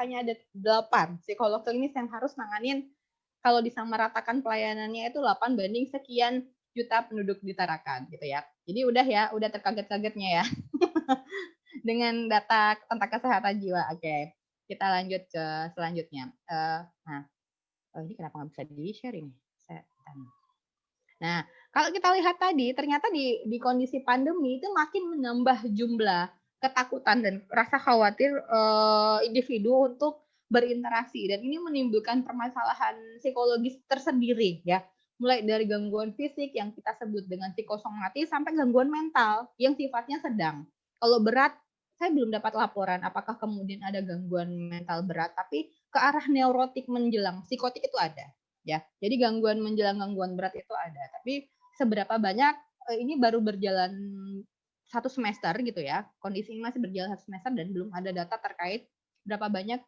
hanya ada 8 psikolog klinis yang harus nanganin, kalau disamaratakan pelayanannya itu 8 banding sekian juta penduduk di Tarakan gitu ya. Jadi udah terkaget-kagetnya ya dengan data tentang kesehatan jiwa. Oke, kita lanjut ke selanjutnya. Ini kenapa nggak bisa di-share ini? Nah, kalau kita lihat tadi, ternyata di kondisi pandemi itu makin menambah jumlah ketakutan dan rasa khawatir individu untuk berinteraksi, dan ini menimbulkan permasalahan psikologis tersendiri ya, mulai dari gangguan fisik yang kita sebut dengan psikosomatis sampai gangguan mental yang sifatnya sedang. Kalau berat, saya belum dapat laporan apakah kemudian ada gangguan mental berat, tapi ke arah neurotik menjelang psikotik itu ada ya. Jadi gangguan menjelang gangguan berat itu ada, tapi seberapa banyak ini baru berjalan 1 semester gitu ya. Kondisi ini masih berjalan 1 semester dan belum ada data terkait berapa banyak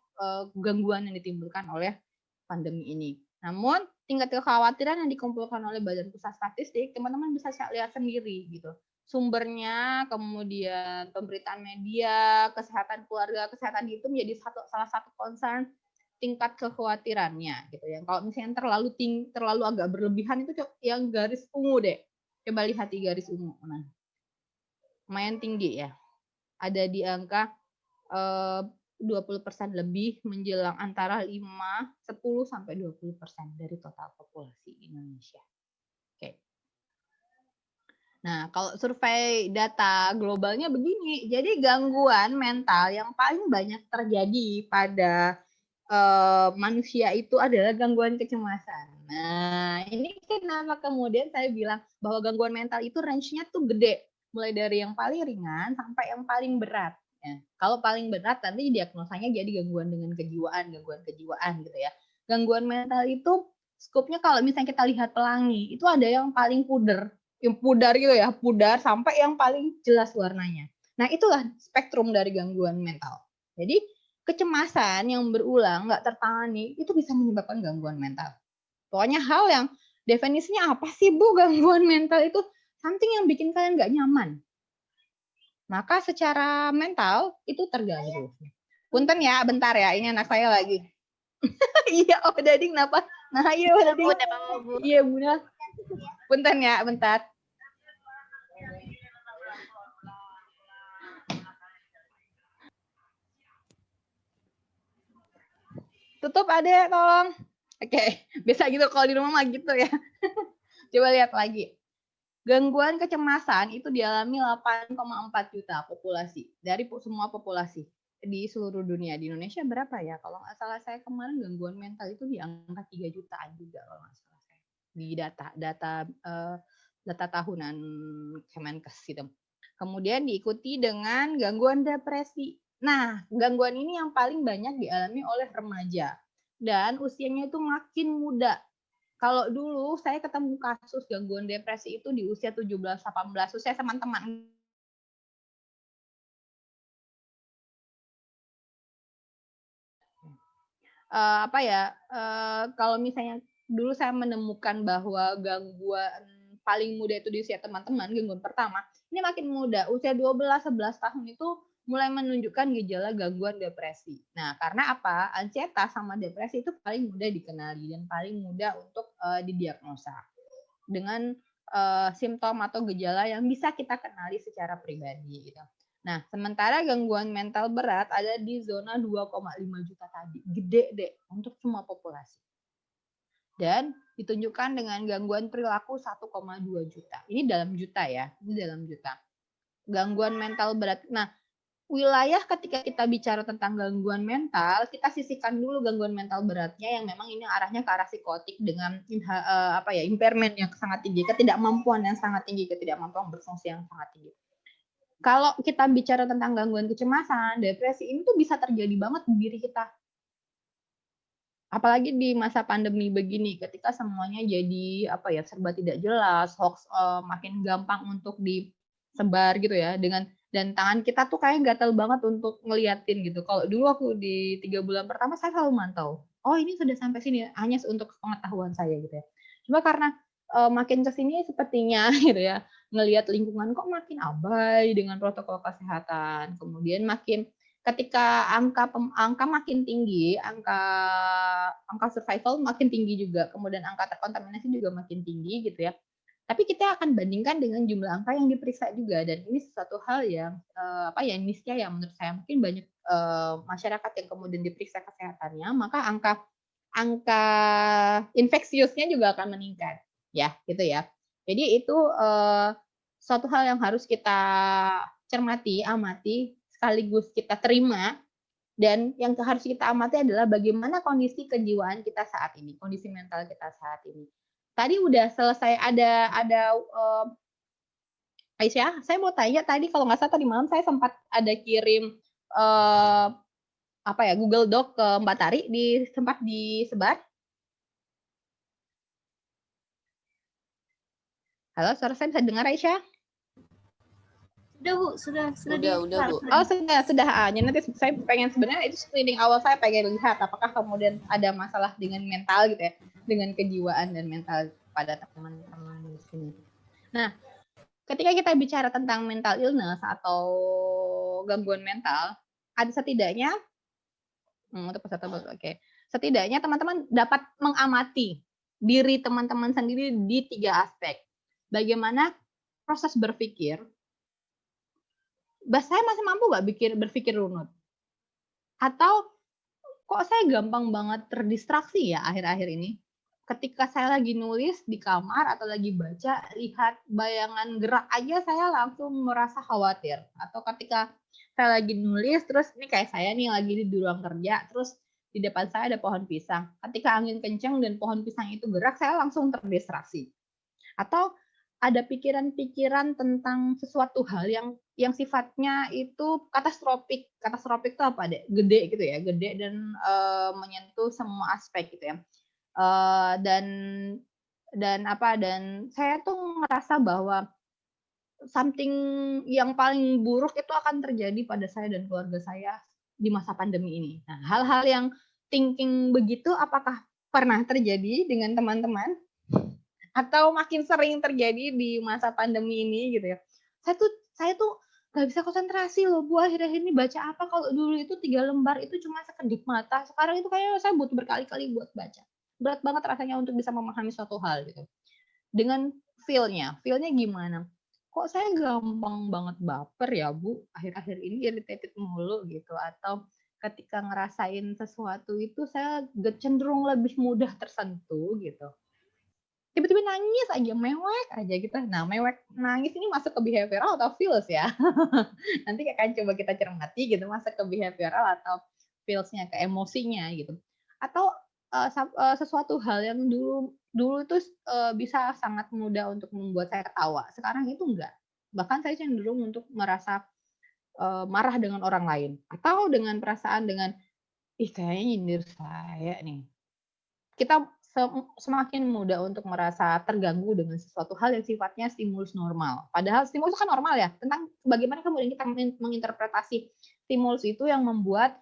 gangguan yang ditimbulkan oleh pandemi ini. Namun tingkat kekhawatiran yang dikumpulkan oleh Badan Pusat Statistik, teman-teman bisa lihat sendiri gitu. Sumbernya, kemudian pemberitaan media, kesehatan keluarga, kesehatan itu menjadi salah satu concern tingkat kekhawatirannya gitu ya. Kalau misalnya terlalu agak berlebihan itu yang garis ungu deh. Coba lihat di garis ungu. Nah, lumayan tinggi ya. Ada di angka 20% lebih menjelang antara 5, 10 sampai 20% dari total populasi Indonesia. Oke. Nah, kalau survei data globalnya begini, jadi gangguan mental yang paling banyak terjadi pada manusia itu adalah gangguan kecemasan. Nah, ini kenapa kemudian saya bilang bahwa gangguan mental itu range-nya tuh gede, mulai dari yang paling ringan sampai yang paling berat. Ya. Kalau paling berat nanti diagnosanya jadi gangguan kejiwaan gitu ya. Gangguan mental itu skopnya kalau misalnya kita lihat pelangi, itu ada yang paling pudar gitu ya, pudar sampai yang paling jelas warnanya. Nah, itulah spektrum dari gangguan mental. Jadi kecemasan yang berulang nggak tertangani itu bisa menyebabkan gangguan mental. Pokoknya hal yang definisinya apa sih Bu gangguan mental itu? Something yang bikin kalian nggak nyaman. Maka secara mental itu terganggu. Punten ya, bentar ya, ini anak saya lagi. Iya, oh Dading kenapa? Nah iya Dading. Iya Bunda. Punten ya, bentar. Tutup adek, tolong. Oke, biasa gitu kalau di rumah mah gitu ya. Coba lihat lagi. Gangguan kecemasan itu dialami 8,4 juta populasi dari semua populasi di seluruh dunia. Di Indonesia berapa ya? Kalau nggak salah saya kemarin gangguan mental itu di angka 3 jutaan juga kalau nggak salah saya. Di data tahunan Kemenkes gitu. Kemudian diikuti dengan gangguan depresi. Nah, gangguan ini yang paling banyak dialami oleh remaja dan usianya itu makin muda. Kalau dulu saya ketemu kasus gangguan depresi itu di usia 17-18, usia teman-teman. Kalau misalnya dulu saya menemukan bahwa gangguan paling muda itu di usia teman-teman, gangguan pertama, ini makin muda, usia 12-11 tahun itu mulai menunjukkan gejala gangguan depresi. Nah, karena apa? Ansieta sama depresi itu paling mudah dikenali dan paling mudah untuk didiagnosa dengan simptom atau gejala yang bisa kita kenali secara pribadi gitu. Nah, sementara gangguan mental berat ada di zona 2,5 juta tadi. Gede deh untuk semua populasi. Dan ditunjukkan dengan gangguan perilaku 1,2 juta. Ini dalam juta ya, ini dalam juta. Gangguan mental berat. Nah, wilayah ketika kita bicara tentang gangguan mental, kita sisihkan dulu gangguan mental beratnya yang memang ini arahnya ke arah psikotik dengan impairment yang sangat tinggi, ketidakmampuan yang sangat tinggi, ketidakmampuan berfungsi yang sangat tinggi. Kalau kita bicara tentang gangguan kecemasan, depresi ini tuh bisa terjadi banget di diri kita. Apalagi di masa pandemi begini, ketika semuanya jadi serba tidak jelas, hoax makin gampang untuk disebar gitu ya, dan tangan kita tuh kayak gatal banget untuk ngeliatin gitu. Kalau dulu aku di 3 bulan pertama saya selalu mantau. Oh ini sudah sampai sini, hanya untuk pengetahuan saya gitu ya. Cuma karena makin kesini sepertinya gitu ya, ngelihat lingkungan kok makin abai dengan protokol kesehatan, kemudian makin ketika angka makin tinggi, angka survival makin tinggi juga, kemudian angka terkontaminasi juga makin tinggi gitu ya. Tapi kita akan bandingkan dengan jumlah angka yang diperiksa juga, dan ini sesuatu hal yang niscaya yang menurut saya mungkin banyak masyarakat yang kemudian diperiksa kesehatannya, maka angka infeksiusnya juga akan meningkat, ya gitu ya. Jadi itu suatu hal yang harus kita cermati, amati, sekaligus kita terima, dan yang harus kita amati adalah bagaimana kondisi kejiwaan kita saat ini, kondisi mental kita saat ini. Tadi udah selesai ada Aisyah, saya mau tanya tadi kalau nggak salah tadi malam saya sempat ada kirim Google Doc ke Mbak Tari, sempat disebar. Halo, suara saya bisa dengar Aisyah? Sudah Bu, sudah udah Bu. Oh sudah. Nanti saya pengen, sebenarnya itu screening awal saya pengen lihat apakah kemudian ada masalah dengan mental gitu ya, dengan kejiwaan dan mental pada teman-teman di sini. Nah, ketika kita bicara tentang mental illness atau gangguan mental, ada setidaknya setidaknya teman-teman dapat mengamati diri teman-teman sendiri di 3 aspek. Bagaimana proses berpikir, saya masih mampu nggak berpikir runut? Atau kok saya gampang banget terdistraksi ya akhir-akhir ini? Ketika saya lagi nulis di kamar atau lagi baca, lihat bayangan gerak aja saya langsung merasa khawatir. Atau ketika saya lagi nulis, terus ini kayak saya nih lagi di ruang kerja, terus di depan saya ada pohon pisang. Ketika angin kencang dan pohon pisang itu gerak, saya langsung terdistraksi. Atau ada pikiran-pikiran tentang sesuatu hal yang sifatnya itu katastropik. Katastropik itu apa deh? Gede gitu ya, gede dan menyentuh semua aspek gitu ya. Dan saya tuh ngerasa bahwa something yang paling buruk itu akan terjadi pada saya dan keluarga saya di masa pandemi ini. Nah, hal-hal yang thinking begitu apakah pernah terjadi dengan teman-teman? Atau makin sering terjadi di masa pandemi ini gitu ya. Saya tuh nggak bisa konsentrasi loh Bu, akhir-akhir ini baca apa, kalau dulu itu 3 lembar itu cuma sekedip mata, sekarang itu kayaknya saya butuh berkali-kali buat baca. Berat banget rasanya untuk bisa memahami suatu hal gitu. Dengan feel-nya gimana? Kok saya gampang banget baper ya Bu, akhir-akhir ini irritated mulu gitu, atau ketika ngerasain sesuatu itu saya cenderung lebih mudah tersentuh gitu. Tiba-tiba nangis aja, mewek aja gitu. Nah, mewek nangis ini masuk ke behavioral atau feels ya? Nanti akan coba kita cermati gitu, masuk ke behavioral atau feels-nya, ke emosinya gitu. Atau sesuatu hal yang dulu itu bisa sangat mudah untuk membuat saya ketawa. Sekarang itu enggak. Bahkan saya cenderung untuk merasa marah dengan orang lain, atau dengan perasaan dengan kayaknya nyindir saya nih. Kita semakin mudah untuk merasa terganggu dengan sesuatu hal yang sifatnya stimulus normal. Padahal stimulus kan normal ya, tentang bagaimana kemudian kita menginterpretasi stimulus itu yang membuat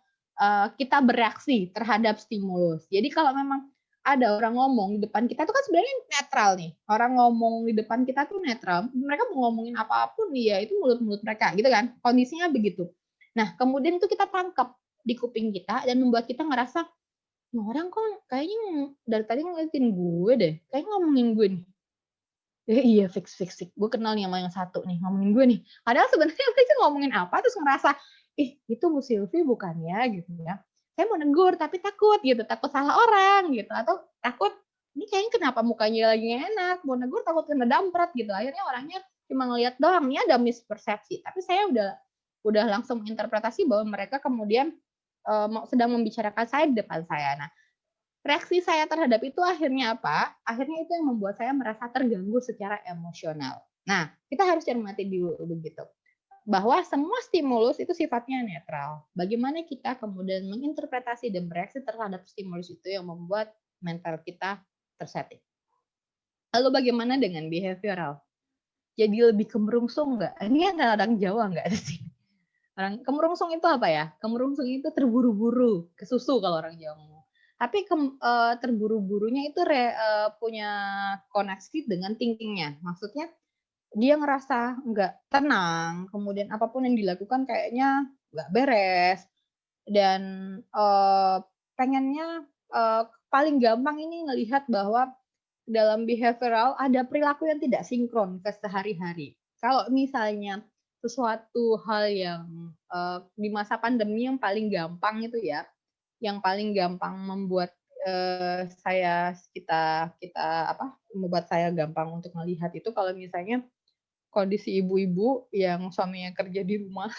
kita bereaksi terhadap stimulus. Jadi kalau memang ada orang ngomong di depan kita itu kan sebenarnya netral nih. Orang ngomong di depan kita tuh netral. Mereka mau ngomongin apapun ya itu mulut-mulut mereka gitu kan. Kondisinya begitu. Nah, kemudian itu kita tangkap di kuping kita dan membuat kita ngerasa orang kok kayaknya dari tadi ngeliatin gue deh, kayaknya ngomongin gue nih. Iya fix. Gue kenal nih sama yang satu nih, ngomongin gue nih. Padahal sebenarnya mereka ngomongin apa, terus ngerasa, itu Bu Silvi bukan ya gitu ya. Saya mau negur tapi takut gitu, takut salah orang gitu, atau takut ini kayaknya kenapa mukanya lagi enak, mau negur takut kena damprat gitu. Akhirnya orangnya cuma ngeliat doang, ini ada mispersepsi. Tapi saya udah langsung interpretasi bahwa mereka kemudian sedang membicarakan saya di depan saya. Nah, reaksi saya terhadap itu akhirnya apa? Akhirnya itu yang membuat saya merasa terganggu secara emosional. Nah, kita harus cermati dulu begitu. Bahwa semua stimulus itu sifatnya netral. Bagaimana kita kemudian menginterpretasi dan bereaksi terhadap stimulus itu yang membuat mental kita tersetting. Lalu bagaimana dengan behavioral? Jadi lebih kemerungsung nggak? Ini ada orang Jawa nggak sih? Kemerungsung itu apa ya? Kemerungsung itu terburu-buru, kesusu kalau orang Jawa ngomong. Tapi terburu-burunya itu punya koneksi dengan thinking-nya. Maksudnya dia ngerasa nggak tenang, kemudian apapun yang dilakukan kayaknya nggak beres, dan pengennya paling gampang ini ngelihat bahwa dalam behavioral ada perilaku yang tidak sinkron ke sehari-hari. Kalau misalnya sesuatu hal yang di masa pandemi yang paling gampang itu ya, yang paling gampang membuat membuat saya gampang untuk melihat itu kalau misalnya kondisi ibu-ibu yang suaminya kerja di rumah,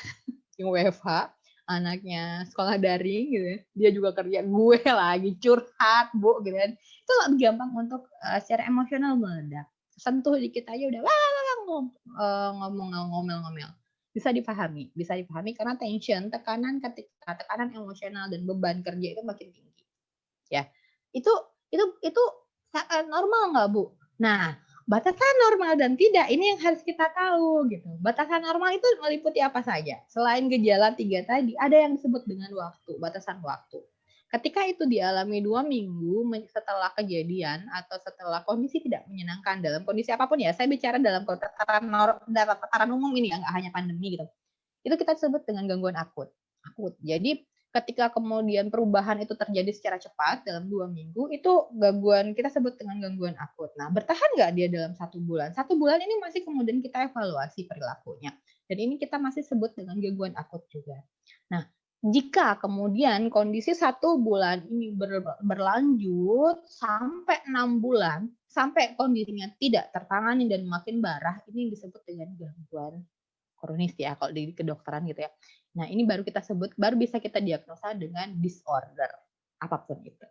yang WFH, anaknya sekolah daring gitu ya, dia juga kerja, gue lagi curhat Bu gitu kan, itu lebih gampang untuk secara emosional meledak, sentuh dikit aja udah ngomel-ngomel. Bisa dipahami karena tekanan emosional dan beban kerja itu makin tinggi. Ya, itu normal nggak Bu? Nah, batasan normal dan tidak ini yang harus kita tahu gitu. Batasan normal itu meliputi apa saja? Selain gejala 3 tadi, ada yang disebut dengan waktu, batasan waktu. Ketika itu dialami 2 minggu setelah kejadian atau setelah kondisi tidak menyenangkan dalam kondisi apapun ya, saya bicara dalam tataran umum ini ya, nggak hanya pandemi gitu. Itu kita sebut dengan gangguan akut. Jadi ketika kemudian perubahan itu terjadi secara cepat dalam 2 minggu, itu gangguan kita sebut dengan gangguan akut. Nah, bertahan nggak dia dalam 1 bulan? 1 bulan ini masih kemudian kita evaluasi perilakunya. Dan ini kita masih sebut dengan gangguan akut juga. Nah, jika kemudian kondisi 1 bulan ini berlanjut sampai 6 bulan, sampai kondisinya tidak tertangani dan makin parah, ini disebut dengan gangguan kronis ya kalau di kedokteran gitu ya. Nah, ini baru bisa kita diagnosa dengan disorder apapun itu.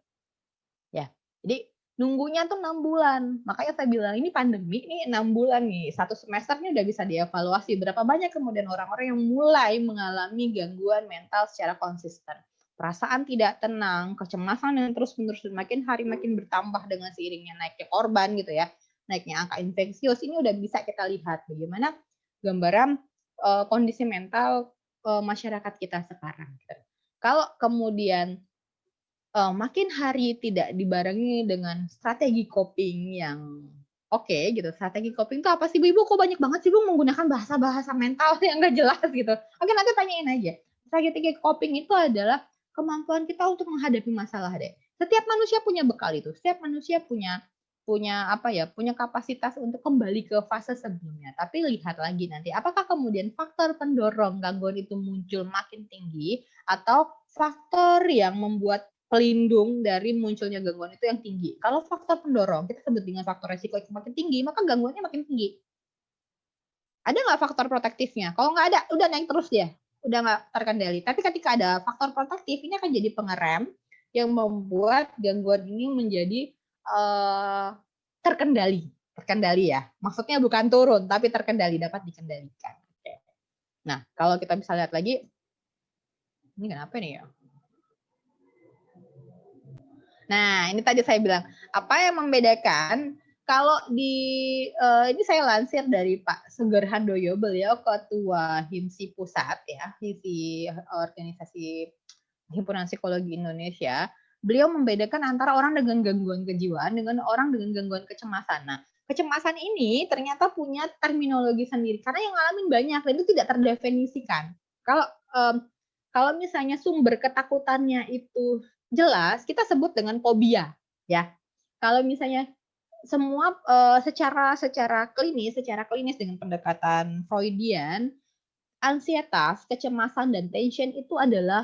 Ya. Jadi nunggunya tuh 6 bulan. Makanya saya bilang ini pandemi ini 6 bulan nih. 1 semester ini udah bisa dievaluasi berapa banyak kemudian orang-orang yang mulai mengalami gangguan mental secara konsisten. Perasaan tidak tenang, kecemasan yang terus-menerus makin hari makin bertambah dengan seiringnya naiknya korban gitu ya. Naiknya angka infeksius ini udah bisa kita lihat bagaimana gambaran kondisi mental masyarakat kita sekarang. Kalau kemudian makin hari tidak dibarengi dengan strategi coping yang oke gitu. Strategi coping itu apa sih, Bu? Ibu kok banyak banget sih, Bu, menggunakan bahasa-bahasa mental yang nggak jelas gitu. Oke, nanti tanyain aja. Strategi coping itu adalah kemampuan kita untuk menghadapi masalah deh. Setiap manusia punya bekal itu. Setiap manusia punya kapasitas untuk kembali ke fase sebelumnya. Tapi lihat lagi nanti, apakah kemudian faktor pendorong gangguan itu muncul makin tinggi atau faktor yang membuat pelindung dari munculnya gangguan itu yang tinggi. Kalau faktor pendorong, kita sebut dengan faktor resiko yang makin tinggi, maka gangguannya makin tinggi. Ada nggak faktor protektifnya? Kalau nggak ada, udah naik terus dia. Udah nggak terkendali. Tapi ketika ada faktor protektif, ini akan jadi pengerem yang membuat gangguan ini menjadi terkendali. Terkendali ya. Maksudnya bukan turun, tapi terkendali, dapat dikendalikan. Nah, kalau kita bisa lihat lagi, ini kenapa nih ya? Nah, ini tadi saya bilang, apa yang membedakan kalau ini saya lansir dari Pak Sugar Handoyo, beliau Ketua HIMSI Pusat ya, HIMSI Organisasi Himpunan Psikologi Indonesia. Beliau membedakan antara orang dengan gangguan kejiwaan dengan orang dengan gangguan kecemasan. Nah, kecemasan ini ternyata punya terminologi sendiri karena yang ngalamin banyak dan itu tidak terdefinisikan. Kalau misalnya sumber ketakutannya itu jelas, kita sebut dengan fobia, ya. Kalau misalnya semua secara klinis dengan pendekatan Freudian, ansietas, kecemasan dan tension itu adalah